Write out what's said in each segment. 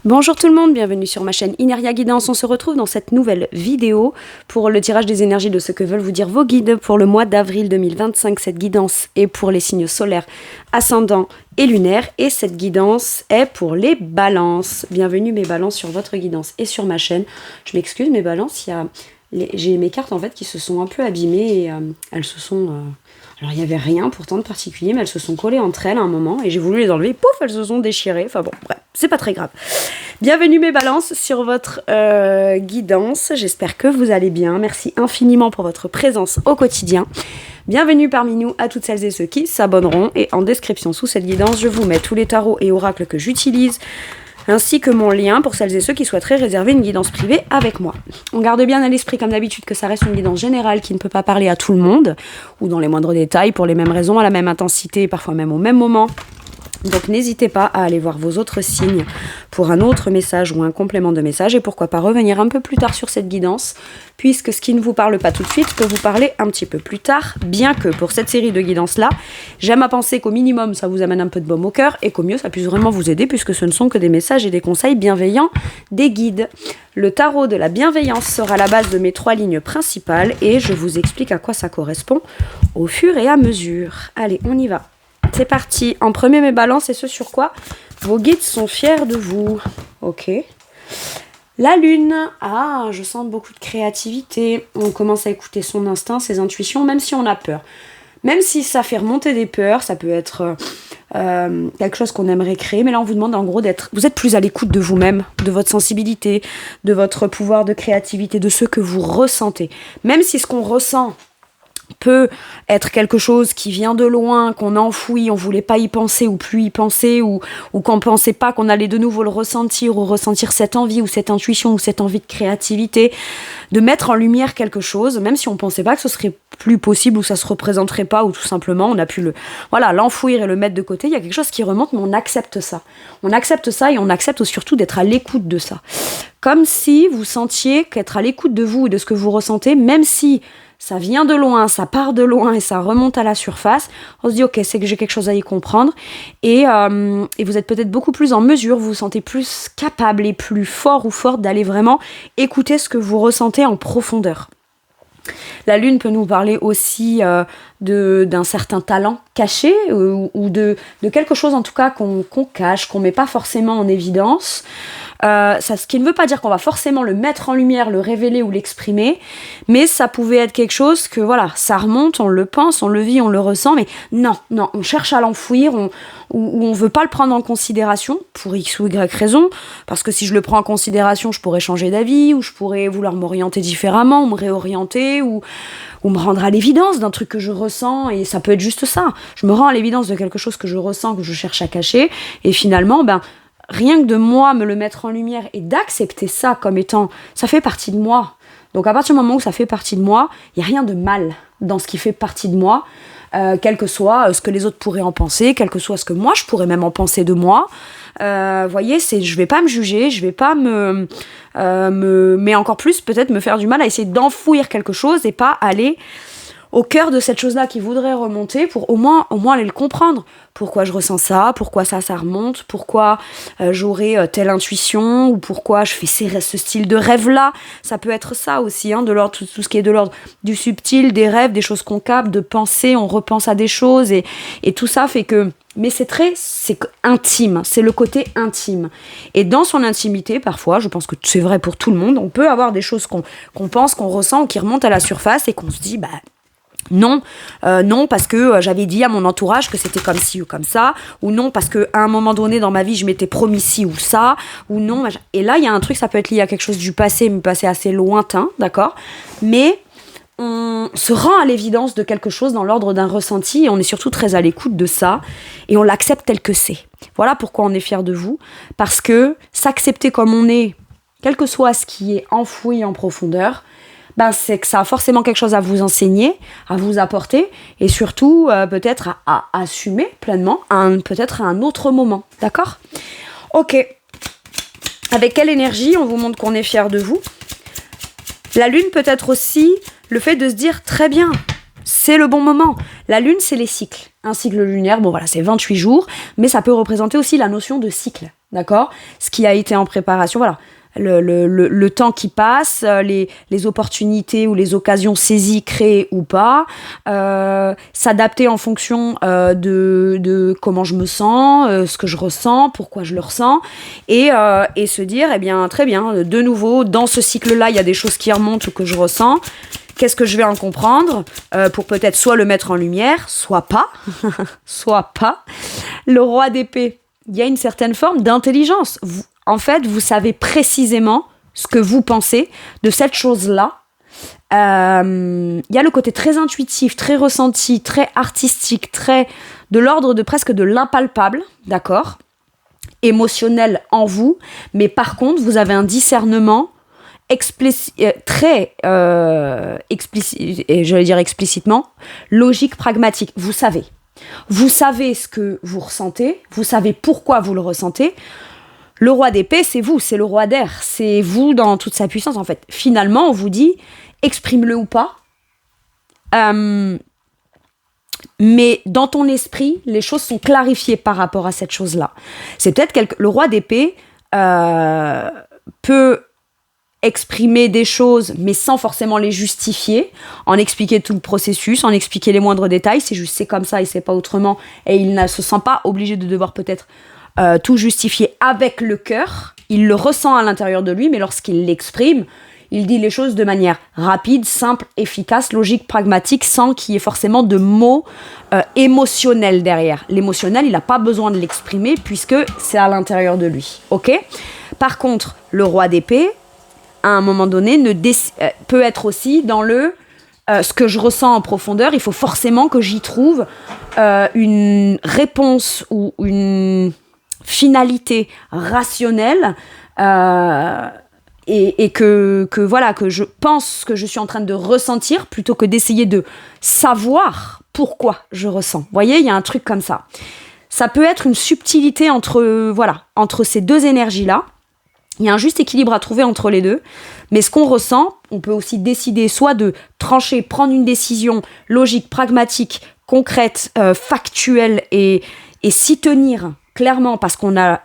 Bonjour tout le monde, bienvenue sur ma chaîne Ineria Guidance. On se retrouve dans cette nouvelle vidéo pour le tirage des énergies de ce que veulent vous dire vos guides pour le mois d'avril 2025. Cette guidance est pour les signes solaires, ascendants et lunaires et cette guidance est pour les balances. Bienvenue mes balances sur votre guidance et sur ma chaîne. Je m'excuse mes balances, j'ai mes cartes en fait qui se sont un peu abîmées et elles se sont... Alors il n'y avait rien pourtant de particulier, mais elles se sont collées entre elles à un moment et j'ai voulu les enlever, pouf, elles se sont déchirées. Enfin bon, bref, c'est pas très grave. Bienvenue mes balances sur votre guidance, j'espère que vous allez bien. Merci infiniment pour votre présence au quotidien. Bienvenue parmi nous à toutes celles et ceux qui s'abonneront. Et en description sous cette guidance, je vous mets tous les tarots et oracles que j'utilise, ainsi que mon lien pour celles et ceux qui souhaiteraient réserver une guidance privée avec moi. On garde bien à l'esprit comme d'habitude que ça reste une guidance générale qui ne peut pas parler à tout le monde, ou dans les moindres détails, pour les mêmes raisons, à la même intensité, parfois même au même moment. Donc n'hésitez pas à aller voir vos autres signes pour un autre message ou un complément de message et pourquoi pas revenir un peu plus tard sur cette guidance puisque ce qui ne vous parle pas tout de suite peut vous parler un petit peu plus tard, bien que pour cette série de guidances là, j'aime à penser qu'au minimum ça vous amène un peu de baume au cœur et qu'au mieux ça puisse vraiment vous aider puisque ce ne sont que des messages et des conseils bienveillants des guides. Le tarot de la bienveillance sera la base de mes 3 lignes principales et je vous explique à quoi ça correspond au fur et à mesure. Allez, on y va. C'est parti. En premier, mes balances et ce sur quoi vos guides sont fiers de vous. Ok. La lune. Ah, je sens beaucoup de créativité. On commence à écouter son instinct, ses intuitions, même si on a peur. Même si ça fait remonter des peurs, ça peut être quelque chose qu'on aimerait créer. Mais là, on vous demande en gros d'être... Vous êtes plus à l'écoute de vous-même, de votre sensibilité, de votre pouvoir de créativité, de ce que vous ressentez. Même si ce qu'on ressent peut être quelque chose qui vient de loin, qu'on enfouit, on voulait pas y penser ou plus y penser ou qu'on pensait pas qu'on allait de nouveau le ressentir ou ressentir cette envie ou cette intuition ou cette envie de créativité, de mettre en lumière quelque chose, même si on pensait pas que ce serait plus possible ou ça se représenterait pas ou tout simplement on a pu l'enfouir et le mettre de côté, il y a quelque chose qui remonte mais on accepte ça. On accepte ça et on accepte surtout d'être à l'écoute de ça. Comme si vous sentiez qu'être à l'écoute de vous et de ce que vous ressentez, même si ça vient de loin, ça part de loin et ça remonte à la surface. On se dit, ok, c'est que j'ai quelque chose à y comprendre. Et vous êtes peut-être beaucoup plus en mesure, vous vous sentez plus capable et plus fort ou forte d'aller vraiment écouter ce que vous ressentez en profondeur. La lune peut nous parler aussi d'un certain talent caché ou de quelque chose en tout cas qu'on cache, qu'on met pas forcément en évidence. Ce qui ne veut pas dire qu'on va forcément le mettre en lumière, le révéler ou l'exprimer, mais ça pouvait être quelque chose que voilà, ça remonte, on le pense, on le vit, on le ressent, mais non, on cherche à l'enfouir, ou on veut pas le prendre en considération pour X ou Y raison, parce que si je le prends en considération, je pourrais changer d'avis, ou je pourrais vouloir m'orienter différemment, ou me réorienter, ou me rendre à l'évidence d'un truc que je ressens, et ça peut être juste ça. Je me rends à l'évidence de quelque chose que je ressens, que je cherche à cacher, et finalement, rien que de moi me le mettre en lumière et d'accepter ça comme étant, ça fait partie de moi. Donc à partir du moment où ça fait partie de moi, il n'y a rien de mal dans ce qui fait partie de moi, quel que soit ce que les autres pourraient en penser, quel que soit ce que moi je pourrais même en penser de moi. Voyez, je vais pas me juger, je vais pas mais encore plus peut-être me faire du mal à essayer d'enfouir quelque chose et pas aller au cœur de cette chose-là qui voudrait remonter pour au moins aller le comprendre. Pourquoi je ressens ça, pourquoi ça remonte, pourquoi j'aurais telle intuition, ou pourquoi je fais ce style de rêve-là. Ça peut être ça aussi, de l'ordre, tout ce qui est de l'ordre du subtil, des rêves, des choses qu'on capte, de penser, on repense à des choses, et tout ça fait que... Mais c'est intime, c'est le côté intime. Et dans son intimité, parfois, je pense que c'est vrai pour tout le monde, on peut avoir des choses qu'on pense, qu'on ressent, ou qui remontent à la surface, et qu'on se dit, non, parce que j'avais dit à mon entourage que c'était comme ci ou comme ça, ou non parce qu'à un moment donné dans ma vie je m'étais promis ci ou ça, ou non. Et là il y a un truc, ça peut être lié à quelque chose du passé, mais passé assez lointain, d'accord ? Mais on se rend à l'évidence de quelque chose dans l'ordre d'un ressenti et on est surtout très à l'écoute de ça et on l'accepte tel que c'est. Voilà pourquoi on est fiers de vous, parce que s'accepter comme on est, quel que soit ce qui est enfoui en profondeur, c'est que ça a forcément quelque chose à vous enseigner, à vous apporter, et surtout peut-être à assumer pleinement, peut-être à un autre moment, d'accord ? Ok. Avec quelle énergie on vous montre qu'on est fiers de vous ? La lune peut être aussi le fait de se dire très bien, c'est le bon moment. La lune, c'est les cycles. Un cycle lunaire, c'est 28 jours, mais ça peut représenter aussi la notion de cycle. d'accord? Ce qui a été en préparation, voilà. Le temps qui passe, les opportunités ou les occasions saisies, créées ou pas, s'adapter en fonction de comment je me sens, ce que je ressens, pourquoi je le ressens, et se dire, eh bien, très bien, de nouveau, dans ce cycle-là, il y a des choses qui remontent ou que je ressens. Qu'est-ce que je vais en comprendre pour peut-être soit le mettre en lumière, soit pas, soit pas. Le roi d'épée, il y a une certaine forme d'intelligence. En fait, vous savez précisément ce que vous pensez de cette chose-là. Il y a le côté très intuitif, très ressenti, très artistique, très de l'ordre de presque de l'impalpable, d'accord, émotionnel en vous. Mais par contre, vous avez un discernement très explicite, et j'allais dire explicitement, logique, pragmatique. Vous savez ce que vous ressentez, vous savez pourquoi vous le ressentez. Le roi d'épée, c'est vous, c'est le roi d'air, c'est vous dans toute sa puissance en fait. Finalement, on vous dit, exprime-le ou pas, mais dans ton esprit, les choses sont clarifiées par rapport à cette chose-là. C'est peut-être le roi d'épée peut exprimer des choses, mais sans forcément les justifier, en expliquer tout le processus, en expliquer les moindres détails, c'est juste c'est comme ça et c'est pas autrement, et il ne se sent pas obligé de devoir peut-être tout justifier avec le cœur, il le ressent à l'intérieur de lui, mais lorsqu'il l'exprime, il dit les choses de manière rapide, simple, efficace, logique, pragmatique, sans qu'il y ait forcément de mots émotionnels derrière. L'émotionnel, il n'a pas besoin de l'exprimer puisque c'est à l'intérieur de lui. Ok ? Par contre, le roi d'épée, à un moment donné, peut être aussi dans ce que je ressens en profondeur. Il faut forcément que j'y trouve une réponse ou une finalité rationnelle et que je pense ce que je suis en train de ressentir plutôt que d'essayer de savoir pourquoi je ressens. Vous voyez, il y a un truc comme ça. Ça peut être une subtilité entre ces deux énergies-là. Il y a un juste équilibre à trouver entre les deux. Mais ce qu'on ressent, on peut aussi décider soit de trancher, prendre une décision logique, pragmatique, concrète, factuelle et s'y tenir clairement parce qu'on a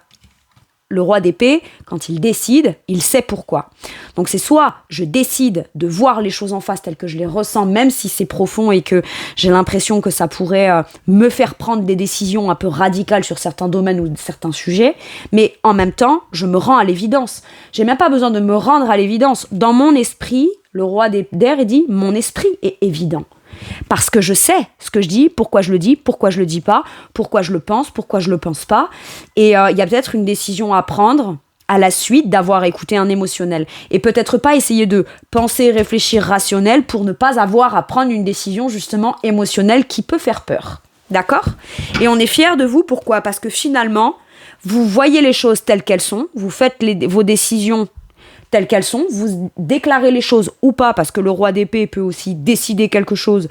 le roi d'épée, quand il décide, il sait pourquoi. Donc c'est soit je décide de voir les choses en face telles que je les ressens, même si c'est profond et que j'ai l'impression que ça pourrait me faire prendre des décisions un peu radicales sur certains domaines ou certains sujets, mais en même temps, je me rends à l'évidence. J'ai même pas besoin de me rendre à l'évidence. Dans mon esprit, le roi d'air, il dit, mon esprit est évident. Parce que je sais ce que je dis, pourquoi je le dis pas, pourquoi je le pense pas. Et il y a peut-être une décision à prendre à la suite d'avoir écouté un émotionnel. Et peut-être pas essayer de penser, réfléchir rationnel pour ne pas avoir à prendre une décision justement émotionnelle qui peut faire peur. D'accord ? Et on est fiers de vous, pourquoi ? Parce que finalement, vous voyez les choses telles qu'elles sont, vous faites vos décisions telles qu'elles sont, vous déclarez les choses ou pas, parce que le roi d'épée peut aussi décider quelque chose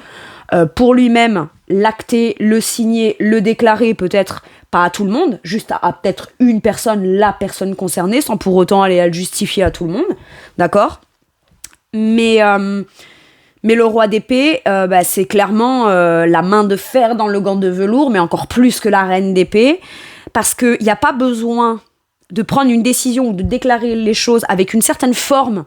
pour lui-même, l'acter, le signer, le déclarer, peut-être pas à tout le monde, juste à peut-être une personne, la personne concernée, sans pour autant aller à le justifier à tout le monde, d'accord ? Mais le roi d'épée, c'est clairement la main de fer dans le gant de velours, mais encore plus que la reine d'épée, parce qu'il n'y a pas besoin de prendre une décision ou de déclarer les choses avec une certaine forme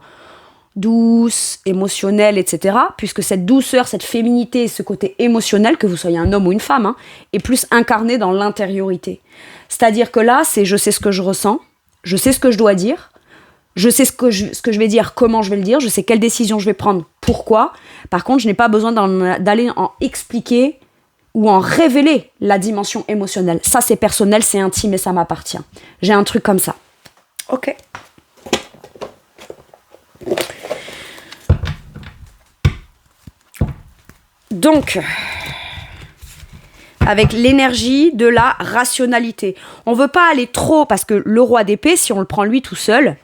douce, émotionnelle, etc. Puisque cette douceur, cette féminité, ce côté émotionnel, que vous soyez un homme ou une femme, est plus incarné dans l'intériorité. C'est-à-dire que là, c'est je sais ce que je ressens, je sais ce que je dois dire, je sais ce que je vais dire, comment je vais le dire, je sais quelle décision je vais prendre, pourquoi. Par contre, je n'ai pas besoin d'aller en expliquer ou en révéler la dimension émotionnelle. Ça, c'est personnel, c'est intime et ça m'appartient. J'ai un truc comme ça. Ok. Donc, avec l'énergie de la rationalité. On veut pas aller trop, parce que le roi d'épée, si on le prend lui tout seul,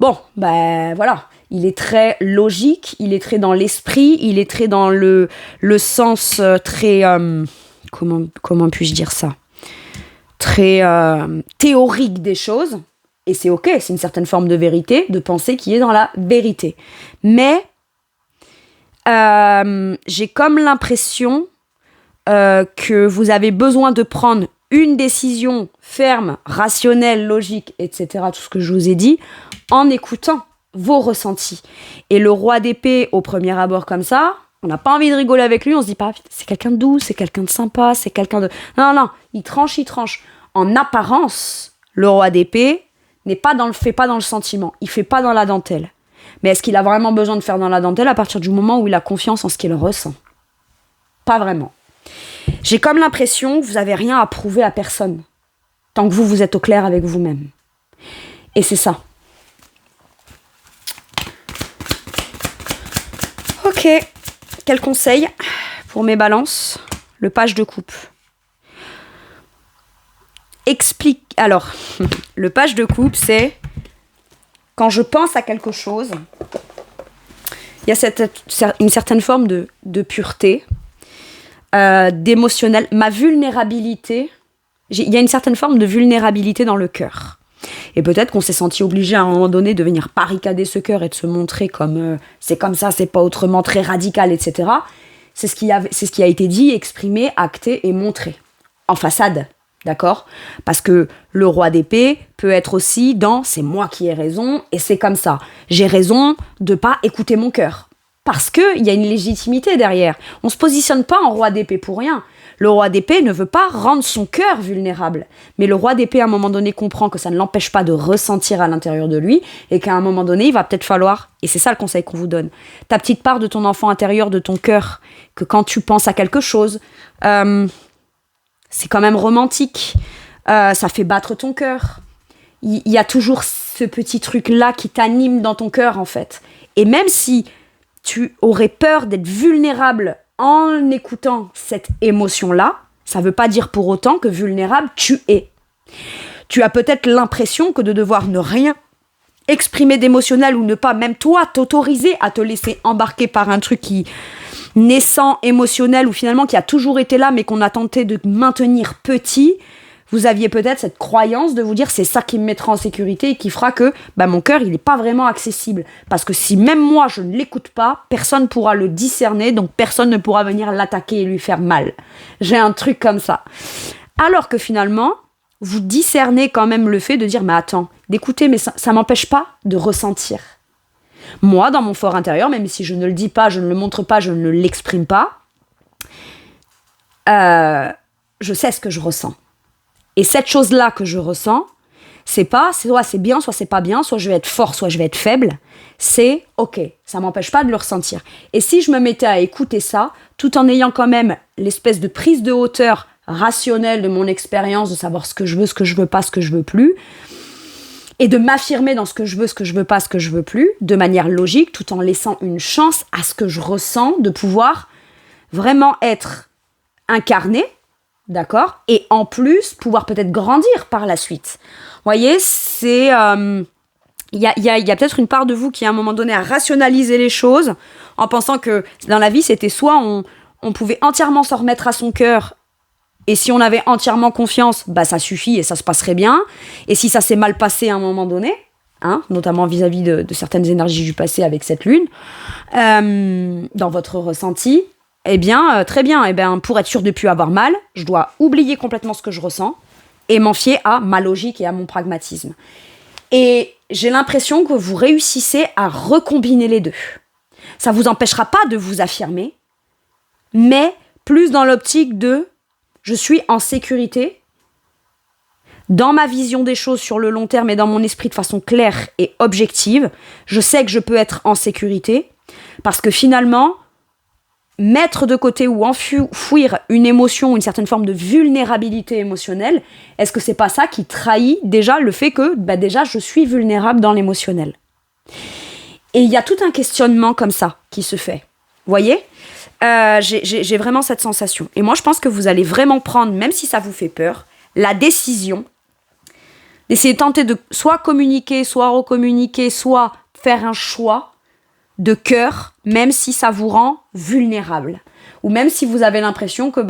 bon, voilà, il est très logique, il est très dans l'esprit, il est très dans le sens très... comment puis-je dire ça ? Très théorique des choses. Et c'est ok, c'est une certaine forme de vérité, de pensée qui est dans la vérité. Mais j'ai comme l'impression que vous avez besoin de prendre une décision ferme, rationnelle, logique, etc., tout ce que je vous ai dit, en écoutant vos ressentis. Et le roi d'épée, au premier abord comme ça, on n'a pas envie de rigoler avec lui, on se dit pas, c'est quelqu'un de doux, c'est quelqu'un de sympa, c'est quelqu'un de... Non, il tranche. En apparence, le roi d'épée fait pas dans le sentiment, il fait pas dans la dentelle. Mais est-ce qu'il a vraiment besoin de faire dans la dentelle à partir du moment où il a confiance en ce qu'il ressent? Pas vraiment. J'ai comme l'impression que vous avez rien à prouver à personne, tant que vous êtes au clair avec vous-même. Et c'est ça. Ok, quel conseil pour mes balances? Le page de coupe. Alors, le page de coupe, c'est quand je pense à quelque chose, il y a une certaine forme de pureté, d'émotionnel. Ma vulnérabilité, il y a une certaine forme de vulnérabilité dans le cœur. Et peut-être qu'on s'est senti obligé à un moment donné de venir barricader ce cœur et de se montrer comme c'est comme ça, c'est pas autrement, très radical, etc. C'est ce qui a été dit, exprimé, acté et montré en façade. D'accord? Parce que le roi d'épée peut être aussi dans « c'est moi qui ai raison et c'est comme ça. J'ai raison de pas écouter mon cœur. » Parce qu'il y a une légitimité derrière. On se positionne pas en roi d'épée pour rien. Le roi d'épée ne veut pas rendre son cœur vulnérable. Mais le roi d'épée, à un moment donné, comprend que ça ne l'empêche pas de ressentir à l'intérieur de lui et qu'à un moment donné, il va peut-être falloir, et c'est ça le conseil qu'on vous donne, ta petite part de ton enfant intérieur, de ton cœur, que quand tu penses à quelque chose... c'est quand même romantique, ça fait battre ton cœur. Il y a toujours ce petit truc-là qui t'anime dans ton cœur, en fait. Et même si tu aurais peur d'être vulnérable en écoutant cette émotion-là, ça ne veut pas dire pour autant que vulnérable tu es. Tu as peut-être l'impression que de devoir ne rien exprimer d'émotionnel ou ne pas, même toi, t'autoriser à te laisser embarquer par un truc qui... naissant, émotionnel, ou finalement qui a toujours été là, mais qu'on a tenté de maintenir petit, vous aviez peut-être cette croyance de vous dire c'est ça qui me mettra en sécurité et qui fera que mon cœur, il n'est pas vraiment accessible. Parce que si même moi, je ne l'écoute pas, personne ne pourra le discerner, donc personne ne pourra venir l'attaquer et lui faire mal. J'ai un truc comme ça. Alors que finalement, vous discernez quand même le fait de dire mais attends, d'écouter, mais ça ne m'empêche pas de ressentir. Moi, dans mon fort intérieur, même si je ne le dis pas, je ne le montre pas, je ne l'exprime pas, je sais ce que je ressens. Et cette chose-là que je ressens, soit c'est bien, soit c'est pas bien, soit je vais être fort, soit je vais être faible. C'est ok, ça m'empêche pas de le ressentir. Et si je me mettais à écouter ça, tout en ayant quand même l'espèce de prise de hauteur rationnelle de mon expérience, de savoir ce que je veux pas, ce que je veux plus, et de m'affirmer dans ce que je veux pas, ce que je veux plus, de manière logique, tout en laissant une chance à ce que je ressens, de pouvoir vraiment être incarné, d'accord? Et en plus, pouvoir peut-être grandir par la suite. Vous voyez, c'est... Il y a peut-être une part de vous qui, à un moment donné, a rationalisé les choses en pensant que dans la vie, c'était soit on pouvait entièrement s'en remettre à son cœur. Et si on avait entièrement confiance, ça suffit et ça se passerait bien. Et si ça s'est mal passé à un moment donné, notamment vis-à-vis de certaines énergies du passé avec cette lune, dans votre ressenti, très bien. Pour être sûr de ne plus avoir mal, je dois oublier complètement ce que je ressens et m'en fier à ma logique et à mon pragmatisme. Et j'ai l'impression que vous réussissez à recombiner les deux. Ça ne vous empêchera pas de vous affirmer, mais plus dans l'optique de je suis en sécurité dans ma vision des choses sur le long terme et dans mon esprit de façon claire et objective. Je sais que je peux être en sécurité parce que finalement, mettre de côté ou enfouir une émotion, une certaine forme de vulnérabilité émotionnelle, est-ce que c'est pas ça qui trahit déjà le fait que déjà je suis vulnérable dans l'émotionnel? Et il y a tout un questionnement comme ça qui se fait. Vous voyez ? J'ai vraiment cette sensation. Et moi, je pense que vous allez vraiment prendre, même si ça vous fait peur, la décision d'essayer de tenter de soit communiquer, soit recommuniquer, soit faire un choix de cœur, même si ça vous rend vulnérable. Ou même si vous avez l'impression que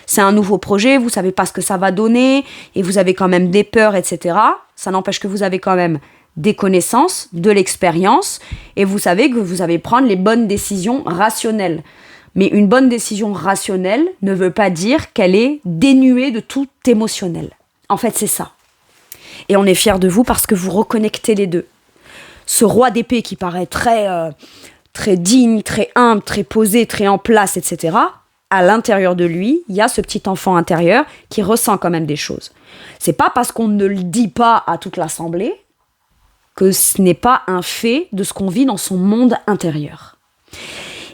c'est un nouveau projet, vous savez pas ce que ça va donner, et vous avez quand même des peurs, etc. Ça n'empêche que vous avez quand même des connaissances, de l'expérience, et vous savez que vous allez prendre les bonnes décisions rationnelles. Mais une bonne décision rationnelle ne veut pas dire qu'elle est dénuée de tout émotionnel. En fait, c'est ça. Et on est fiers de vous parce que vous reconnectez les deux. Ce roi d'épée qui paraît très digne, très humble, très posé, très en place, etc., à l'intérieur de lui, il y a ce petit enfant intérieur qui ressent quand même des choses. C'est pas parce qu'on ne le dit pas à toute l'assemblée que ce n'est pas un fait de ce qu'on vit dans son monde intérieur.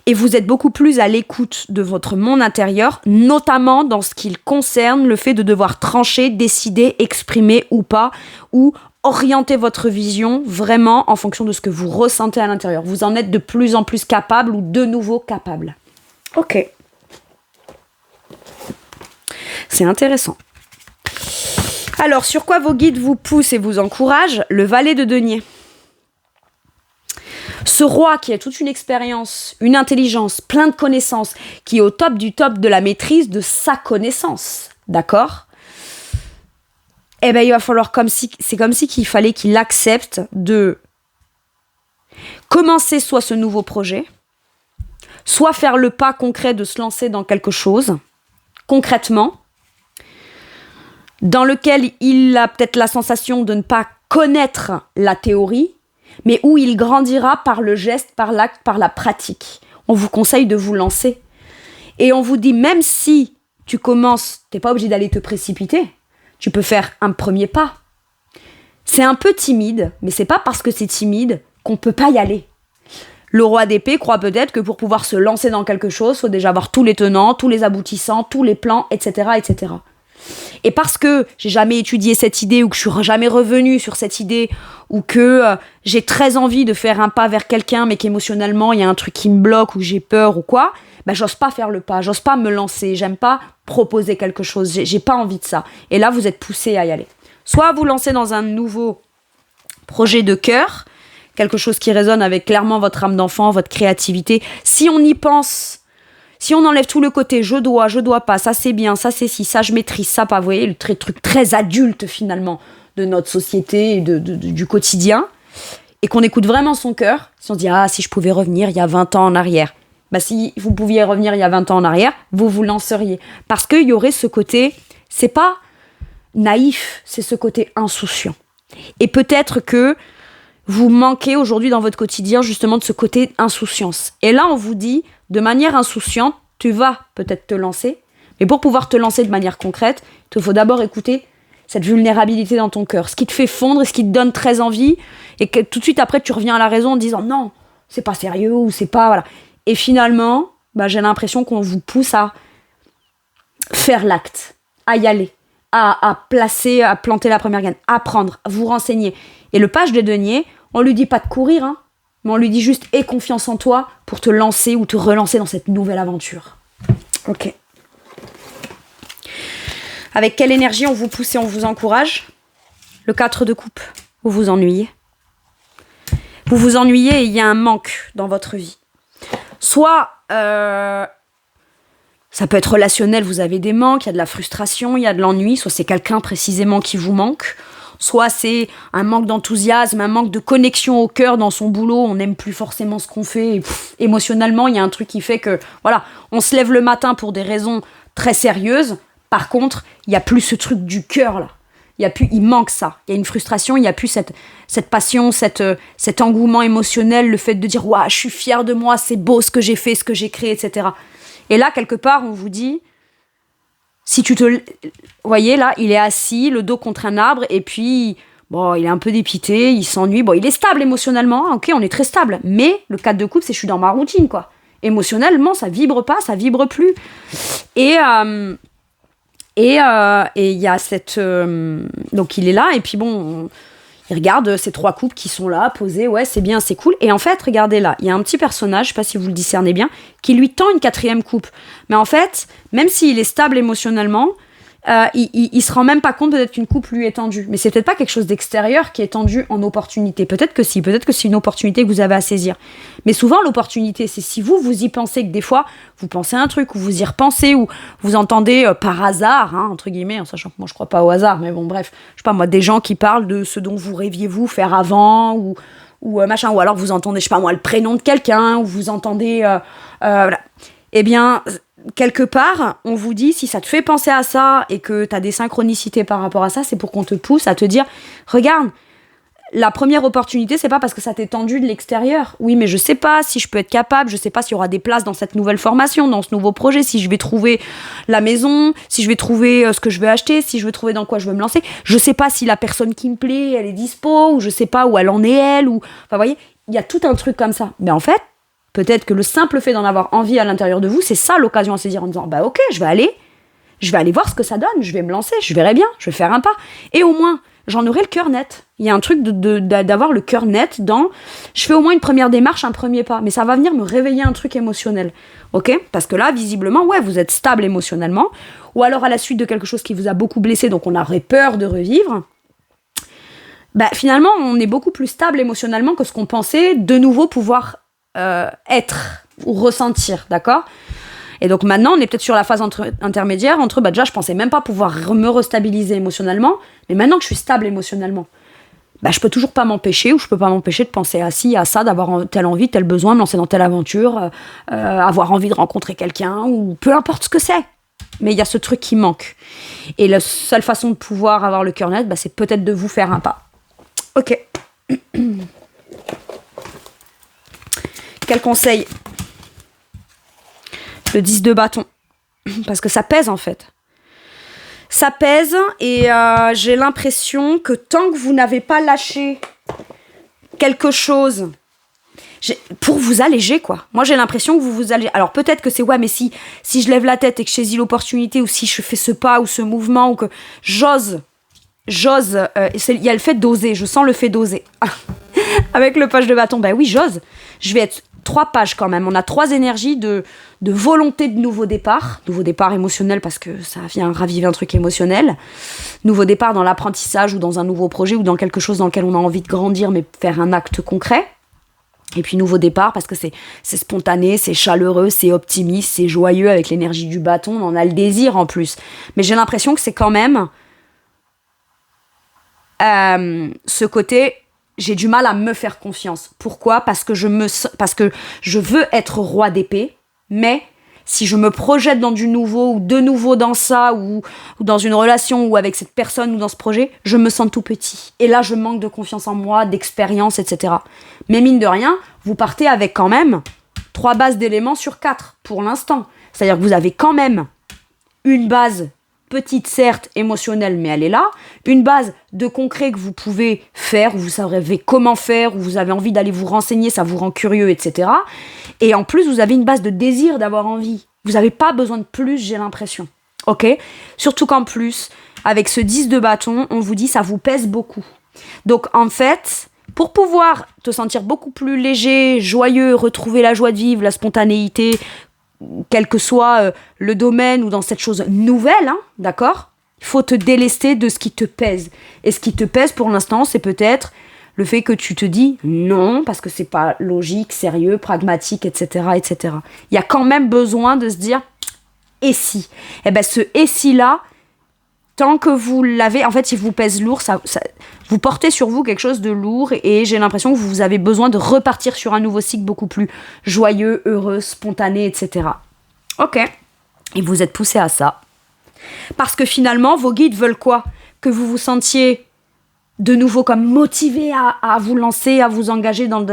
Et vous êtes beaucoup plus à l'écoute de votre monde intérieur, notamment dans ce qui concerne le fait de devoir trancher, décider, exprimer ou pas, ou orienter votre vision vraiment en fonction de ce que vous ressentez à l'intérieur. Vous en êtes de plus en plus capable ou de nouveau capable. Ok. C'est intéressant. Alors, sur quoi vos guides vous poussent et vous encouragent ? Le valet de denier. Ce roi qui a toute une expérience, une intelligence, plein de connaissances, qui est au top du top de la maîtrise de sa connaissance, d'accord ? Eh bien, il va falloir c'est comme si qu'il fallait qu'il accepte de commencer soit ce nouveau projet, soit faire le pas concret de se lancer dans quelque chose, concrètement, dans lequel il a peut-être la sensation de ne pas connaître la théorie, mais où il grandira par le geste, par l'acte, par la pratique. On vous conseille de vous lancer. Et on vous dit, même si tu commences, t'es pas obligé d'aller te précipiter, tu peux faire un premier pas. C'est un peu timide, mais c'est pas parce que c'est timide qu'on peut pas y aller. Le roi d'épée croit peut-être que pour pouvoir se lancer dans quelque chose, il faut déjà avoir tous les tenants, tous les aboutissants, tous les plans, etc., etc. Et parce que j'ai jamais étudié cette idée ou que je suis jamais revenue sur cette idée ou que j'ai très envie de faire un pas vers quelqu'un mais qu'émotionnellement il y a un truc qui me bloque ou j'ai peur ou quoi, ben j'ose pas faire le pas, j'ose pas me lancer, j'aime pas proposer quelque chose, j'ai pas envie de ça. Et là vous êtes poussé à y aller. Soit vous lancez dans un nouveau projet de cœur, quelque chose qui résonne avec clairement votre âme d'enfant, votre créativité. Si on y pense, si on enlève tout le côté je dois pas, ça c'est bien, ça c'est ci, ça je maîtrise, ça pas, vous voyez, le truc très adulte finalement de notre société et du quotidien, et qu'on écoute vraiment son cœur, si on se dit si je pouvais revenir il y a 20 ans en arrière, si vous pouviez revenir il y a 20 ans en arrière, vous vous lanceriez. Parce qu'il y aurait ce côté, c'est pas naïf, c'est ce côté insouciant. Et peut-être que vous manquez aujourd'hui dans votre quotidien justement de ce côté insouciance. Et là, on vous dit, de manière insouciante, tu vas peut-être te lancer, mais pour pouvoir te lancer de manière concrète, il te faut d'abord écouter cette vulnérabilité dans ton cœur, ce qui te fait fondre et ce qui te donne très envie, et que tout de suite après, tu reviens à la raison en disant non, c'est pas sérieux, ou c'est pas... voilà. Et finalement, j'ai l'impression qu'on vous pousse à faire l'acte, à y aller, à planter la première graine, à apprendre, à vous renseigner. Et le page de denier, on lui dit pas de courir, mais on lui dit juste aie confiance en toi pour te lancer ou te relancer dans cette nouvelle aventure. Ok. Avec quelle énergie on vous pousse et on vous encourage ? Le 4 de coupe. Vous vous ennuyez. Vous vous ennuyez et il y a un manque dans votre vie. Soit, ça peut être relationnel, vous avez des manques, il y a de la frustration, il y a de l'ennui, soit c'est quelqu'un précisément qui vous manque, soit c'est un manque d'enthousiasme, un manque de connexion au cœur dans son boulot, on n'aime plus forcément ce qu'on fait, et émotionnellement, il y a un truc qui fait que, voilà, on se lève le matin pour des raisons très sérieuses, par contre, il n'y a plus ce truc du cœur, là. Il manque ça. Il y a une frustration, il n'y a plus cette passion, cet engouement émotionnel, le fait de dire « Ouah, je suis fière de moi, c'est beau ce que j'ai fait, ce que j'ai créé, etc. » Et là, quelque part, on vous dit « Vous voyez, là, il est assis, le dos contre un arbre, et puis, il est un peu dépité, il s'ennuie. Il est stable émotionnellement, ok, on est très stable. Mais le 4 de coupe, c'est je suis dans ma routine, quoi. Émotionnellement, ça vibre pas, ça vibre plus. Et il y a donc il est là, et puis il regarde ces 3 coupes qui sont là, posées, ouais, c'est bien, c'est cool. Et en fait, regardez là, il y a un petit personnage, je sais pas si vous le discernez bien, qui lui tend une 4e coupe. Mais en fait, même s'il est stable émotionnellement, il se rend même pas compte peut-être qu'une coupe lui est tendue. Mais c'est peut-être pas quelque chose d'extérieur qui est tendu en opportunité. Peut-être que c'est une opportunité que vous avez à saisir. Mais souvent, l'opportunité, c'est si vous y pensez, que des fois, vous pensez à un truc, ou vous y repensez, ou vous entendez par hasard, entre guillemets, en sachant que moi, je crois pas au hasard, mais bon, bref, je sais pas moi, des gens qui parlent de ce dont vous rêviez vous faire avant, ou machin, ou alors vous entendez, je sais pas moi, le prénom de quelqu'un, ou vous entendez, voilà. eh bien, quelque part, on vous dit, si ça te fait penser à ça et que tu as des synchronicités par rapport à ça, c'est pour qu'on te pousse à te dire, regarde, la première opportunité, c'est pas parce que ça t'est tendu de l'extérieur. Oui, mais je sais pas si je peux être capable, je sais pas s'il y aura des places dans cette nouvelle formation, dans ce nouveau projet, si je vais trouver la maison, si je vais trouver ce que je veux acheter, si je veux trouver dans quoi je veux me lancer. Je sais pas si la personne qui me plaît, elle est dispo, ou je sais pas où elle en est, elle, ou... Enfin, vous voyez, il y a tout un truc comme ça. Mais en fait, peut-être que le simple fait d'en avoir envie à l'intérieur de vous, c'est ça l'occasion à se dire en disant, bah ok, je vais aller voir ce que ça donne, je vais me lancer, je verrai bien, je vais faire un pas. Et au moins, j'en aurai le cœur net. Il y a un truc d'avoir le cœur net dans... Je fais au moins une première démarche, un premier pas. Mais ça va venir me réveiller un truc émotionnel. Ok ? Parce que là, visiblement, ouais, vous êtes stable émotionnellement. Ou alors à la suite de quelque chose qui vous a beaucoup blessé, donc on aurait peur de revivre. Bah, finalement, on est beaucoup plus stable émotionnellement que ce qu'on pensait de nouveau pouvoir être ou ressentir. D'accord ? Et donc maintenant, on est peut-être sur la phase intermédiaire entre, déjà, je pensais même pas pouvoir me restabiliser émotionnellement, mais maintenant que je suis stable émotionnellement, je peux toujours pas m'empêcher, ou je peux pas m'empêcher de penser à ci, à ça, d'avoir telle envie, tel besoin, me lancer dans telle aventure, avoir envie de rencontrer quelqu'un, ou peu importe ce que c'est. Mais il y a ce truc qui manque. Et la seule façon de pouvoir avoir le cœur net, c'est peut-être de vous faire un pas. Ok. Quel conseil ? Le 10 de bâton. Parce que ça pèse, en fait. Ça pèse, et j'ai l'impression que tant que vous n'avez pas lâché quelque chose pour vous alléger, quoi. Moi, j'ai l'impression que vous vous allégez. Alors, peut-être que c'est, mais si je lève la tête et que je saisis l'opportunité, ou si je fais ce pas ou ce mouvement, ou que j'ose, il y a le fait d'oser, je sens le fait d'oser. Avec le page de bâton, oui, j'ose. Je vais être 3 pages quand même. On a 3 énergies de volonté de nouveau départ. Nouveau départ émotionnel parce que ça vient raviver un truc émotionnel. Nouveau départ dans l'apprentissage ou dans un nouveau projet ou dans quelque chose dans lequel on a envie de grandir mais faire un acte concret. Et puis nouveau départ parce que c'est spontané, c'est chaleureux, c'est optimiste, c'est joyeux avec l'énergie du bâton. On en a le désir en plus. Mais j'ai l'impression que c'est quand même ce côté... J'ai du mal à me faire confiance. Pourquoi ? Parce que je veux être roi d'épée, mais si je me projette dans du nouveau ou de nouveau dans ça ou dans une relation ou avec cette personne ou dans ce projet, je me sens tout petit. Et là, je manque de confiance en moi, d'expérience, etc. Mais mine de rien, vous partez avec quand même 3 bases d'éléments sur 4 pour l'instant. C'est-à-dire que vous avez quand même une base petite, certes, émotionnelle, mais elle est là. Une base de concret que vous pouvez faire, où vous savez comment faire, où vous avez envie d'aller vous renseigner, ça vous rend curieux, etc. Et en plus, vous avez une base de désir d'avoir envie. Vous n'avez pas besoin de plus, j'ai l'impression. Ok ? Surtout qu'en plus, avec ce 10 de bâton, on vous dit ça vous pèse beaucoup. Donc en fait, pour pouvoir te sentir beaucoup plus léger, joyeux, retrouver la joie de vivre, la spontanéité, quel que soit le domaine ou dans cette chose nouvelle, d'accord ? Il faut te délester de ce qui te pèse. Et ce qui te pèse pour l'instant, c'est peut-être le fait que tu te dis non, parce que c'est pas logique, sérieux, pragmatique, etc., etc. Il y a quand même besoin de se dire et si ? Ce et si-là, tant que vous l'avez, en fait, il vous pèse lourd, vous portez sur vous quelque chose de lourd et j'ai l'impression que vous avez besoin de repartir sur un nouveau cycle beaucoup plus joyeux, heureux, spontané, etc. Ok. Et vous êtes poussé à ça. Parce que finalement, vos guides veulent quoi ? Que vous vous sentiez de nouveau comme motivé à vous lancer, à vous engager dans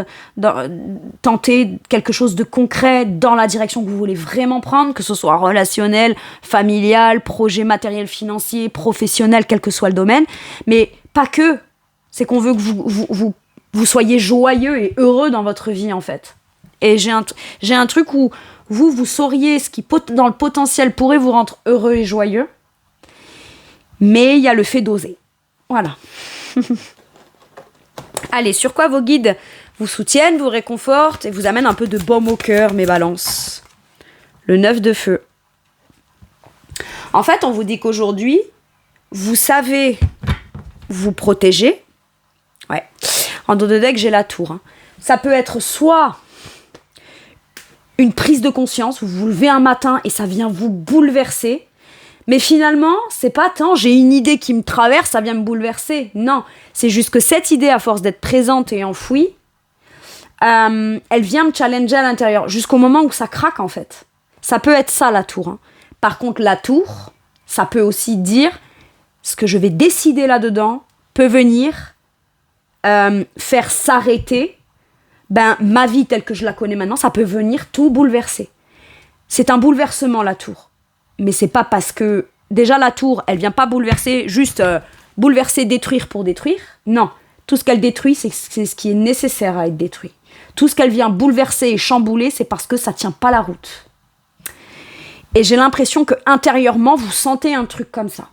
tenter quelque chose de concret dans la direction que vous voulez vraiment prendre, que ce soit relationnel, familial, projet matériel, financier, professionnel, quel que soit le domaine. Mais pas que. C'est qu'on veut que vous soyez joyeux et heureux dans votre vie, en fait. Et j'ai un truc où vous sauriez ce qui, dans le potentiel, pourrait vous rendre heureux et joyeux. Mais il y a le fait d'oser. Voilà. Allez, sur quoi vos guides vous soutiennent, vous réconfortent et vous amènent un peu de baume au cœur, mes balances. Le 9 de feu. En fait, on vous dit qu'aujourd'hui, vous savez vous protéger. Ouais. En dos de deck, j'ai la tour. Ça peut être soit une prise de conscience, vous vous levez un matin et ça vient vous bouleverser. Mais finalement, c'est pas tant j'ai une idée qui me traverse, ça vient me bouleverser. Non, c'est juste que cette idée, à force d'être présente et enfouie, elle vient me challenger à l'intérieur, jusqu'au moment où ça craque en fait. Ça peut être ça la tour. Hein. Par contre, la tour, ça peut aussi dire ce que je vais décider là-dedans peut venir faire s'arrêter ma vie telle que je la connais maintenant, ça peut venir tout bouleverser. C'est un bouleversement la tour. Mais c'est pas parce que... Déjà la tour, elle vient pas bouleverser, juste bouleverser, détruire pour détruire. Non, tout ce qu'elle détruit, c'est ce qui est nécessaire à être détruit. Tout ce qu'elle vient bouleverser et chambouler, c'est parce que ça tient pas la route. Et j'ai l'impression que intérieurement, vous sentez un truc comme ça.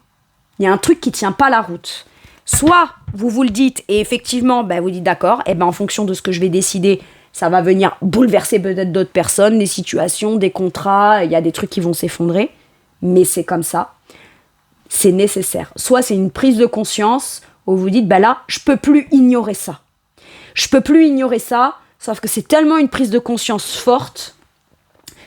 Il y a un truc qui tient pas la route. Soit vous le dites et effectivement, vous dites d'accord, et en fonction de ce que je vais décider, ça va venir bouleverser peut-être d'autres personnes, des situations, des contrats, il y a des trucs qui vont s'effondrer, mais c'est comme ça, c'est nécessaire. Soit c'est une prise de conscience où vous dites, là, je peux plus ignorer ça. Je peux plus ignorer ça, sauf que c'est tellement une prise de conscience forte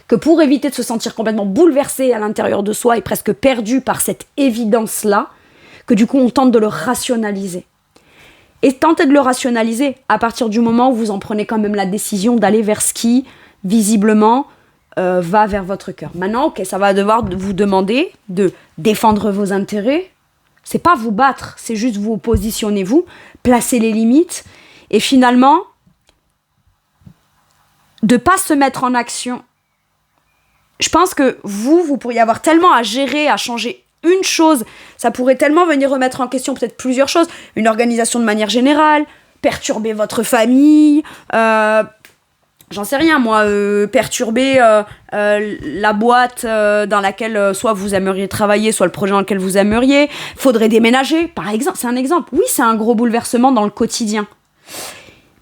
que pour éviter de se sentir complètement bouleversé à l'intérieur de soi et presque perdu par cette évidence-là, que du coup on tente de le rationaliser. Et tentez de le rationaliser à partir du moment où vous en prenez quand même la décision d'aller vers ce qui, visiblement, va vers votre cœur. Maintenant, ça va devoir vous demander de défendre vos intérêts. C'est pas vous battre, c'est juste vous positionnez-vous, placez les limites, et finalement, de pas se mettre en action. Je pense que vous pourriez avoir tellement à gérer, à changer une chose, ça pourrait tellement venir remettre en question peut-être plusieurs choses, une organisation de manière générale, perturber votre famille, j'en sais rien moi, perturber la boîte dans laquelle soit vous aimeriez travailler, soit le projet dans lequel vous aimeriez, faudrait déménager, par exemple, c'est un exemple, oui c'est un gros bouleversement dans le quotidien,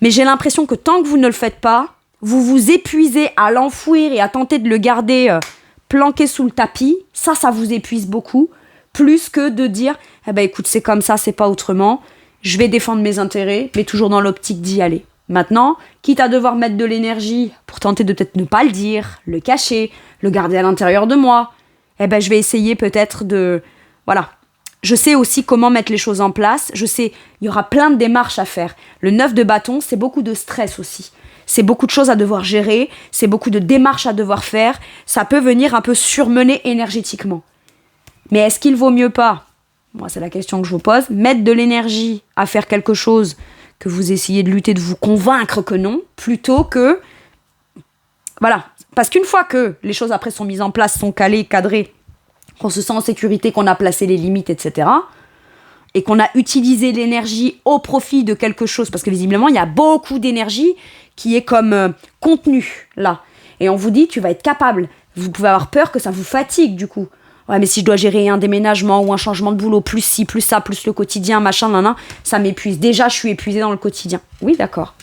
mais j'ai l'impression que tant que vous ne le faites pas, vous vous épuisez à l'enfouir et à tenter de le garder planqué sous le tapis, ça vous épuise beaucoup, plus que de dire écoute, c'est comme ça, c'est pas autrement, je vais défendre mes intérêts, mais toujours dans l'optique d'y aller. Maintenant, quitte à devoir mettre de l'énergie pour tenter de peut-être ne pas le dire, le cacher, le garder à l'intérieur de moi, je vais essayer peut-être de... Voilà. Je sais aussi comment mettre les choses en place, je sais, il y aura plein de démarches à faire. Le 9 de bâton, c'est beaucoup de stress aussi. C'est beaucoup de choses à devoir gérer, c'est beaucoup de démarches à devoir faire, ça peut venir un peu surmener énergétiquement. Mais est-ce qu'il vaut mieux pas, moi c'est la question que je vous pose, mettre de l'énergie à faire quelque chose que vous essayez de lutter, de vous convaincre que non, plutôt que... Voilà, parce qu'une fois que les choses après sont mises en place, sont calées, cadrées, qu'on se sent en sécurité, qu'on a placé les limites, etc., et qu'on a utilisé l'énergie au profit de quelque chose, parce que visiblement il y a beaucoup d'énergie qui est comme contenu là. Et on vous dit, tu vas être capable. Vous pouvez avoir peur que ça vous fatigue du coup. Ouais, mais si je dois gérer un déménagement ou un changement de boulot, plus ci, plus ça, plus le quotidien, machin, ça m'épuise. Déjà, je suis épuisée dans le quotidien. Oui, d'accord.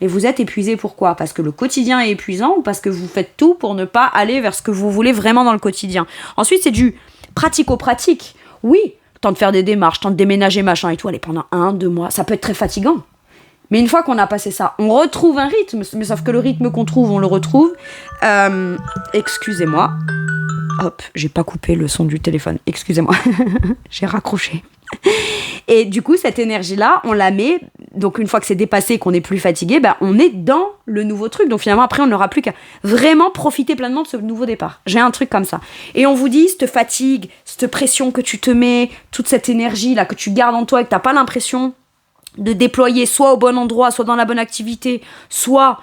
Mais vous êtes épuisé pourquoi ? Parce que le quotidien est épuisant ou parce que vous faites tout pour ne pas aller vers ce que vous voulez vraiment dans le quotidien ? Ensuite, c'est du pratico-pratique. Oui, temps de faire des démarches, temps de déménager, machin et tout, allez, pendant 1-2 mois, ça peut être très fatigant. Mais une fois qu'on a passé ça, on retrouve un rythme, mais sauf que le rythme qu'on trouve, on le retrouve. Excusez-moi. Hop, j'ai pas coupé le son du téléphone, excusez-moi, j'ai raccroché. Et du coup, cette énergie-là, on la met, donc une fois que c'est dépassé et qu'on n'est plus fatigué, on est dans le nouveau truc. Donc finalement, après, on n'aura plus qu'à vraiment profiter pleinement de ce nouveau départ. J'ai un truc comme ça. Et on vous dit, cette fatigue, cette pression que tu te mets, toute cette énergie-là que tu gardes en toi et que t'as pas l'impression de déployer soit au bon endroit, soit dans la bonne activité, soit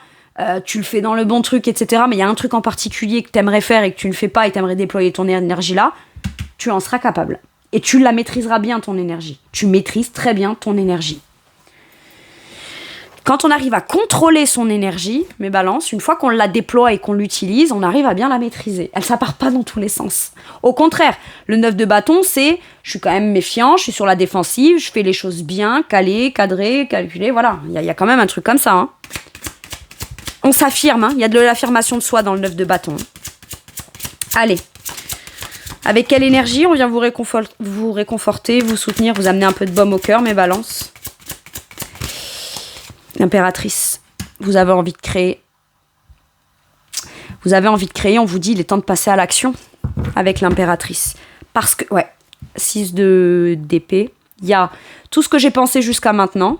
tu le fais dans le bon truc, etc. Mais il y a un truc en particulier que t'aimerais faire et que tu ne fais pas et t'aimerais déployer ton énergie là, tu en seras capable. Et tu la maîtriseras bien, ton énergie. Tu maîtrises très bien ton énergie. Quand on arrive à contrôler son énergie, mes balances, une fois qu'on la déploie et qu'on l'utilise, on arrive à bien la maîtriser. Elle ne part pas dans tous les sens. Au contraire, le 9 de bâton, c'est je suis quand même méfiant, je suis sur la défensive, je fais les choses bien, calées, cadrées, calculées, voilà. Il y a quand même un truc comme ça. Hein. On s'affirme, il y a de l'affirmation de soi dans le 9 de bâton. Allez. Avec quelle énergie on vient vous réconforter, vous soutenir, vous amener un peu de baume au cœur, mes balances. L'impératrice, vous avez envie de créer. Vous avez envie de créer, on vous dit il est temps de passer à l'action avec l'impératrice. Parce que, 6 d'épée, il y a tout ce que j'ai pensé jusqu'à maintenant,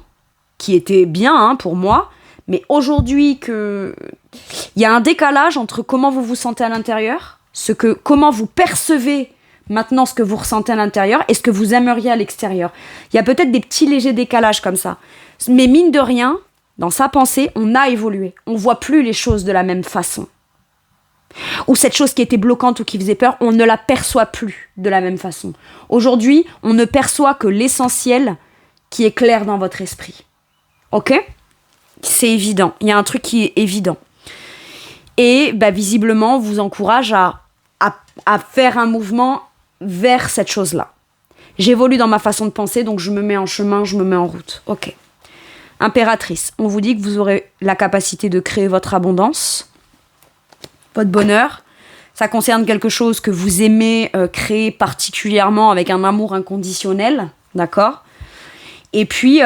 qui était bien pour moi, mais aujourd'hui Il y a un décalage entre comment vous vous sentez à l'intérieur, comment vous percevez maintenant ce que vous ressentez à l'intérieur et ce que vous aimeriez à l'extérieur. Il y a peut-être des petits légers décalages comme ça. Mais mine de rien, dans sa pensée, on a évolué. On voit plus les choses de la même façon. Ou cette chose qui était bloquante ou qui faisait peur, on ne la perçoit plus de la même façon. Aujourd'hui, on ne perçoit que l'essentiel qui est clair dans votre esprit. Ok ? C'est évident. Il y a un truc qui est évident. Et visiblement, on vous encourage à faire un mouvement vers cette chose-là. J'évolue dans ma façon de penser, donc je me mets en chemin, je me mets en route. Ok. Impératrice, on vous dit que vous aurez la capacité de créer votre abondance, votre bonheur. Ça concerne quelque chose que vous aimez créer particulièrement avec un amour inconditionnel, d'accord ? Et puis,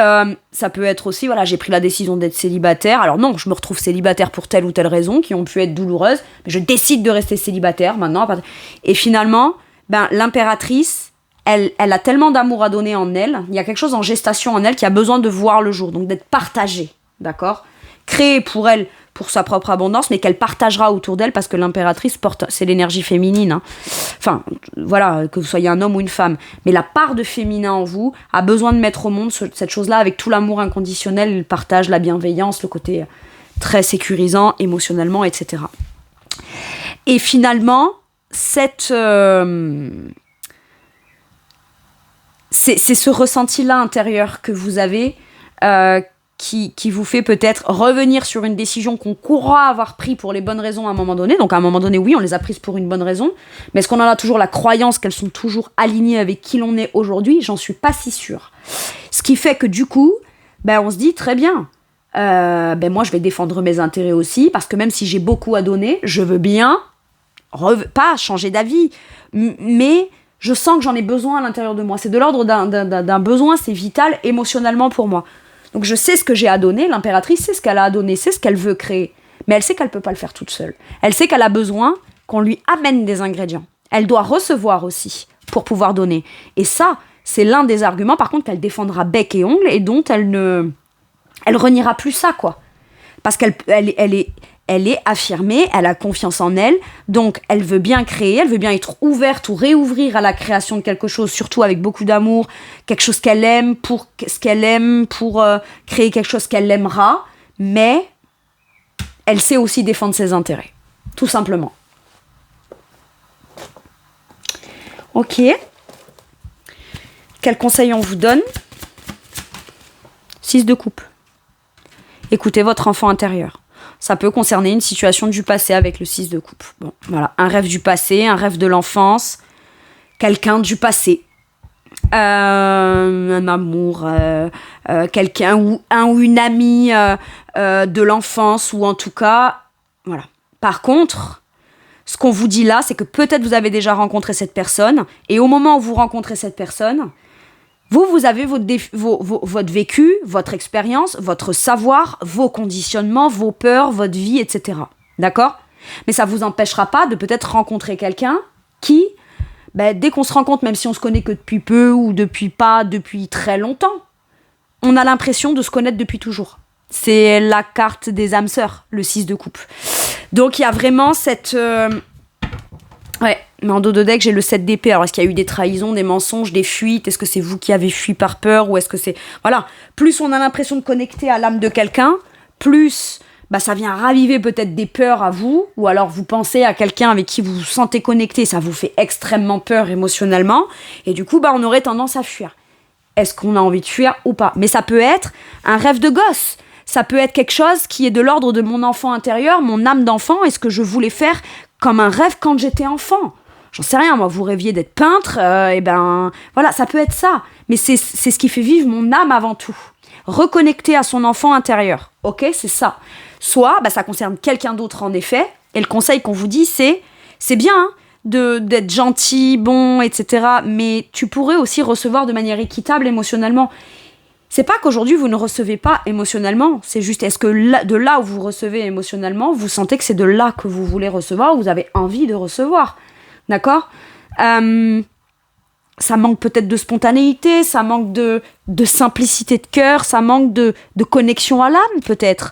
ça peut être aussi, j'ai pris la décision d'être célibataire. Alors non, je me retrouve célibataire pour telle ou telle raison, qui ont pu être douloureuses, mais je décide de rester célibataire maintenant. Et finalement, l'impératrice, elle a tellement d'amour à donner en elle, il y a quelque chose en gestation en elle qui a besoin de voir le jour, donc d'être partagé, d'accord ? Créé pour elle, pour sa propre abondance, mais qu'elle partagera autour d'elle, parce que l'impératrice c'est l'énergie féminine. Hein. Enfin, voilà, que vous soyez un homme ou une femme. Mais la part de féminin en vous a besoin de mettre au monde cette chose-là avec tout l'amour inconditionnel, le partage, la bienveillance, le côté très sécurisant, émotionnellement, etc. Et finalement, c'est ce ressenti-là intérieur que vous avez qui vous fait peut-être revenir sur une décision qu'on croit avoir prise pour les bonnes raisons à un moment donné. Donc à un moment donné, oui, on les a prises pour une bonne raison. Mais est-ce qu'on en a toujours la croyance qu'elles sont toujours alignées avec qui l'on est aujourd'hui ? J'en suis pas si sûre. Ce qui fait que du coup, on se dit très bien. Moi, je vais défendre mes intérêts aussi, parce que même si j'ai beaucoup à donner, je veux bien pas changer d'avis, mais je sens que j'en ai besoin à l'intérieur de moi. C'est de l'ordre d'un besoin, c'est vital émotionnellement pour moi. Donc je sais ce que j'ai à donner, l'impératrice sait ce qu'elle a à donner, c'est ce qu'elle veut créer. Mais elle sait qu'elle ne peut pas le faire toute seule. Elle sait qu'elle a besoin qu'on lui amène des ingrédients. Elle doit recevoir aussi pour pouvoir donner. Et ça, c'est l'un des arguments, par contre, qu'elle défendra bec et ongle et dont elle reniera plus ça, quoi. Parce qu'elle est affirmée, elle a confiance en elle, donc elle veut bien créer, elle veut bien être ouverte ou réouvrir à la création de quelque chose, surtout avec beaucoup d'amour, quelque chose qu'elle aime, pour ce qu'elle aime, pour créer quelque chose qu'elle aimera, mais elle sait aussi défendre ses intérêts, tout simplement. Ok. Quel conseil on vous donne ? 6 de coupe. Écoutez votre enfant intérieur. Ça peut concerner une situation du passé avec le 6 de coupe. Bon, voilà, un rêve du passé, un rêve de l'enfance, quelqu'un du passé, un amour, quelqu'un ou une amie de l'enfance, ou en tout cas, voilà. Par contre, ce qu'on vous dit là, c'est que peut-être vous avez déjà rencontré cette personne, et au moment où vous rencontrez cette personne, vous avez votre vécu, votre expérience, votre savoir, vos conditionnements, vos peurs, votre vie, etc. D'accord ? Mais ça ne vous empêchera pas de peut-être rencontrer quelqu'un qui, dès qu'on se rencontre, même si on se connaît que depuis peu ou depuis très longtemps, on a l'impression de se connaître depuis toujours. C'est la carte des âmes sœurs, le 6 de coupe. Donc il y a vraiment cette... Ouais, mais en dos de deck, j'ai le 7 d'épée. Alors, est-ce qu'il y a eu des trahisons, des mensonges, des fuites ? Est-ce que c'est vous qui avez fui par peur ? Ou est-ce que c'est... Voilà, plus on a l'impression de connecter à l'âme de quelqu'un, plus ça vient raviver peut-être des peurs à vous, ou alors vous pensez à quelqu'un avec qui vous vous sentez connecté, ça vous fait extrêmement peur émotionnellement, et du coup, on aurait tendance à fuir. Est-ce qu'on a envie de fuir ou pas ? Mais ça peut être un rêve de gosse. Ça peut être quelque chose qui est de l'ordre de mon enfant intérieur, mon âme d'enfant, et ce que je voulais faire comme un rêve quand j'étais enfant. J'en sais rien, moi, vous rêviez d'être peintre, voilà, ça peut être ça. Mais c'est ce qui fait vivre mon âme avant tout. Reconnecter à son enfant intérieur, ok, c'est ça. Soit, ça concerne quelqu'un d'autre en effet, et le conseil qu'on vous dit, c'est bien hein, d'être gentil, bon, etc., mais tu pourrais aussi recevoir de manière équitable émotionnellement. C'est pas qu'aujourd'hui vous ne recevez pas émotionnellement, c'est juste est-ce que de là où vous recevez émotionnellement, vous sentez que c'est de là que vous voulez recevoir, ou vous avez envie de recevoir, d'accord ? Ça manque peut-être de spontanéité, ça manque de simplicité de cœur, ça manque de connexion à l'âme peut-être.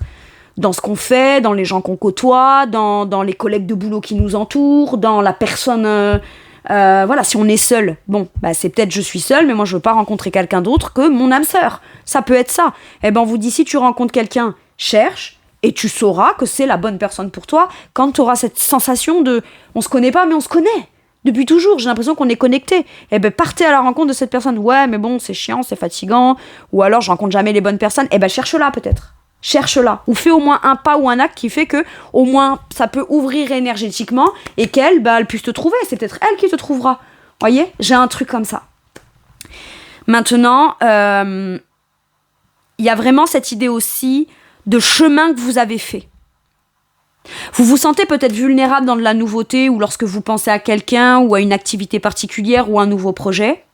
dans ce qu'on fait, dans les gens qu'on côtoie, dans les collègues de boulot qui nous entourent, dans la personne... voilà, si on est seul, bon, bah c'est peut-être je suis seul, mais moi je veux pas rencontrer quelqu'un d'autre que mon âme sœur. Ça peut être ça. Eh ben on vous dit, si tu rencontres quelqu'un, cherche, et tu sauras que c'est la bonne personne pour toi quand tu auras cette sensation de on se connaît pas, mais on se connaît. Depuis toujours, j'ai l'impression qu'on est connecté. Eh ben partez à la rencontre de cette personne. Ouais, mais bon, c'est chiant, c'est fatigant. Ou alors je rencontre jamais les bonnes personnes. Eh ben cherche-la peut-être. Cherche-la. Ou fais au moins un pas ou un acte qui fait que au moins ça peut ouvrir énergétiquement et qu'elle, bah, elle puisse te trouver. C'est peut-être elle qui te trouvera. Voyez, j'ai un truc comme ça. Maintenant, il y a vraiment cette idée aussi de chemin que vous avez fait. Vous vous sentez peut-être vulnérable dans de la nouveauté ou lorsque vous pensez à quelqu'un ou à une activité particulière ou à un nouveau projet.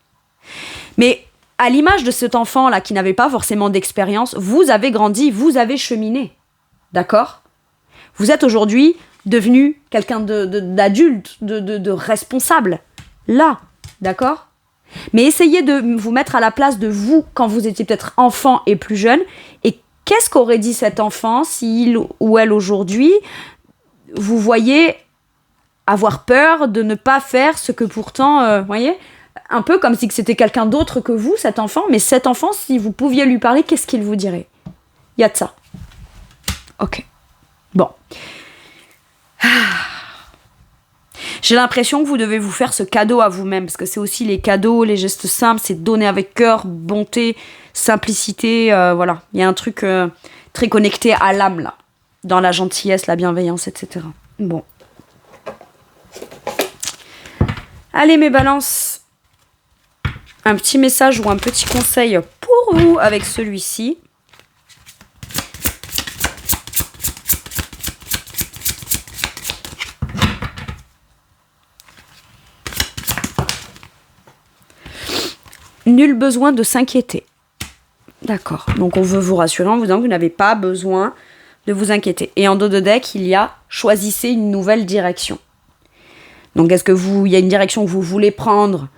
Mais à l'image de cet enfant-là qui n'avait pas forcément d'expérience, vous avez grandi, vous avez cheminé. D'accord ? Vous êtes aujourd'hui devenu quelqu'un d'adulte, de responsable. Là, d'accord ? Mais essayez de vous mettre à la place de vous quand vous étiez peut-être enfant et plus jeune. Et qu'est-ce qu'aurait dit cet enfant s'il ou elle aujourd'hui, vous voyez avoir peur de ne pas faire ce que pourtant, voyez ? Un peu comme si c'était quelqu'un d'autre que vous, cet enfant. Mais cet enfant, si vous pouviez lui parler, qu'est-ce qu'il vous dirait ? Il y a de ça. Ok. Bon. J'ai l'impression que vous devez vous faire ce cadeau à vous-même, parce que c'est aussi les cadeaux, les gestes simples, c'est donner avec cœur, bonté, simplicité, voilà. Il y a un truc très connecté à l'âme, là, dans la gentillesse, la bienveillance, etc. Bon. Allez, mes balances. Un petit message ou un petit conseil pour vous avec celui-ci. Nul besoin de s'inquiéter. D'accord. Donc on veut vous rassurer en vous disant que vous n'avez pas besoin de vous inquiéter. Et en dos de deck, il y a choisissez une nouvelle direction. Donc est-ce que il y a une direction que vous voulez prendre,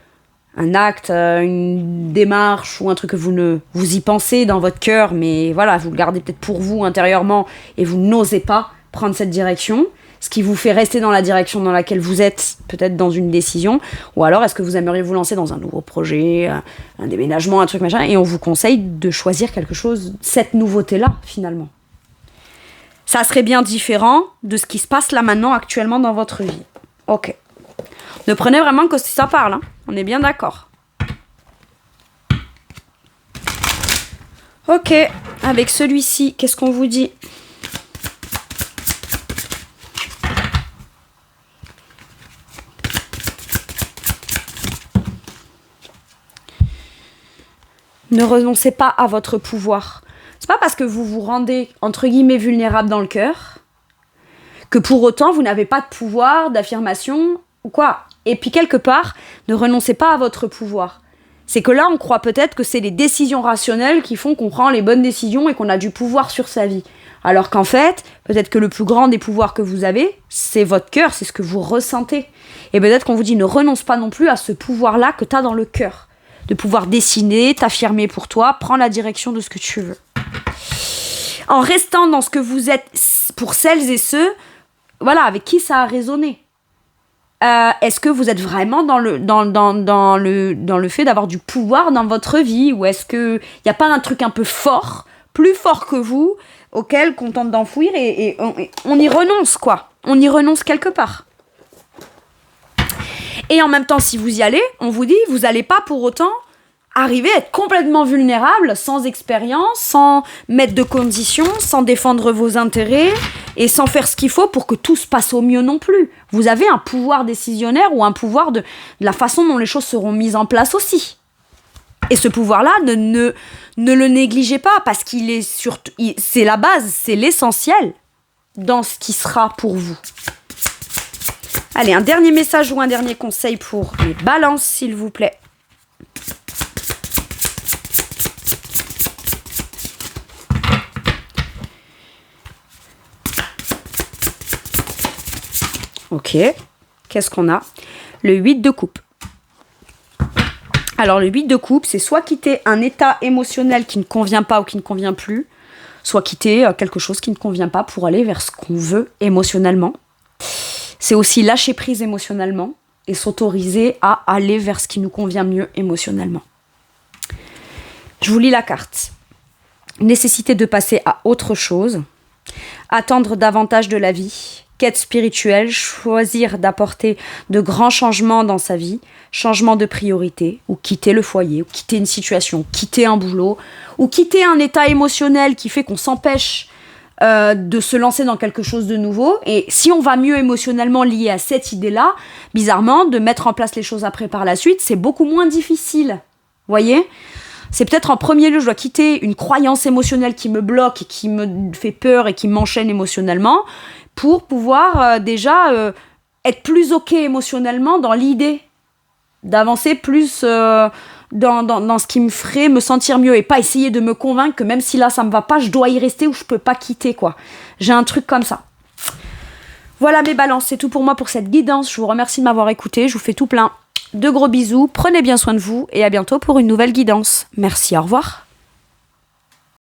un acte, une démarche ou un truc que vous y pensez dans votre cœur, mais voilà, vous le gardez peut-être pour vous intérieurement et vous n'osez pas prendre cette direction, ce qui vous fait rester dans la direction dans laquelle vous êtes, peut-être dans une décision, ou alors est-ce que vous aimeriez vous lancer dans un nouveau projet, un déménagement, un truc machin, et on vous conseille de choisir quelque chose, cette nouveauté-là, finalement. Ça serait bien différent de ce qui se passe là maintenant, actuellement dans votre vie. Ok. Ne prenez vraiment que si ça parle, hein. On est bien d'accord. Ok, avec celui-ci, qu'est-ce qu'on vous dit ? Ne renoncez pas à votre pouvoir. C'est pas parce que vous vous rendez, entre guillemets, vulnérable dans le cœur, que pour autant vous n'avez pas de pouvoir, d'affirmation, ou quoi. Et puis quelque part, ne renoncez pas à votre pouvoir. C'est que là, on croit peut-être que c'est les décisions rationnelles qui font qu'on prend les bonnes décisions et qu'on a du pouvoir sur sa vie. Alors qu'en fait, peut-être que le plus grand des pouvoirs que vous avez, c'est votre cœur, c'est ce que vous ressentez. Et peut-être qu'on vous dit, ne renonce pas non plus à ce pouvoir-là que tu as dans le cœur. De pouvoir dessiner, t'affirmer pour toi, prends la direction de ce que tu veux. En restant dans ce que vous êtes, pour celles et ceux, voilà, avec qui ça a résonné. Est-ce que vous êtes vraiment dans le fait d'avoir du pouvoir dans votre vie, ou est-ce qu'il n'y a pas un truc un peu fort, plus fort que vous, auquel qu'on tente d'enfouir et on y renonce, quoi. On y renonce quelque part. Et en même temps, si vous y allez, on vous dit, vous n'allez pas pour autant arriver à être complètement vulnérable, sans expérience, sans mettre de conditions, sans défendre vos intérêts et sans faire ce qu'il faut pour que tout se passe au mieux non plus. Vous avez un pouvoir décisionnaire ou un pouvoir de la façon dont les choses seront mises en place aussi. Et ce pouvoir-là, ne le négligez pas, parce qu'il est c'est la base, c'est l'essentiel dans ce qui sera pour vous. Allez, un dernier message ou un dernier conseil pour les balances, s'il vous plaît. Ok, qu'est-ce qu'on a ? Le 8 de coupe. Alors le 8 de coupe, c'est soit quitter un état émotionnel qui ne convient pas ou qui ne convient plus, soit quitter quelque chose qui ne convient pas pour aller vers ce qu'on veut émotionnellement. C'est aussi lâcher prise émotionnellement et s'autoriser à aller vers ce qui nous convient mieux émotionnellement. Je vous lis la carte. Nécessité de passer à autre chose, attendre davantage de la vie, quête spirituelle, choisir d'apporter de grands changements dans sa vie, changement de priorité, ou quitter le foyer, ou quitter une situation, quitter un boulot, ou quitter un état émotionnel qui fait qu'on s'empêche de se lancer dans quelque chose de nouveau. Et si on va mieux émotionnellement lié à cette idée-là, bizarrement, de mettre en place les choses après par la suite, c'est beaucoup moins difficile. Voyez ? C'est peut-être en premier lieu, je dois quitter une croyance émotionnelle qui me bloque, et qui me fait peur et qui m'enchaîne émotionnellement pour pouvoir déjà être plus OK émotionnellement dans l'idée d'avancer plus dans ce qui me ferait me sentir mieux et pas essayer de me convaincre que même si là ça me va pas, je dois y rester ou je peux pas quitter, quoi. J'ai un truc comme ça. Voilà mes balances, c'est tout pour moi pour cette guidance. Je vous remercie de m'avoir écouté, je vous fais tout plein de gros bisous, prenez bien soin de vous et à bientôt pour une nouvelle guidance. Merci, au revoir.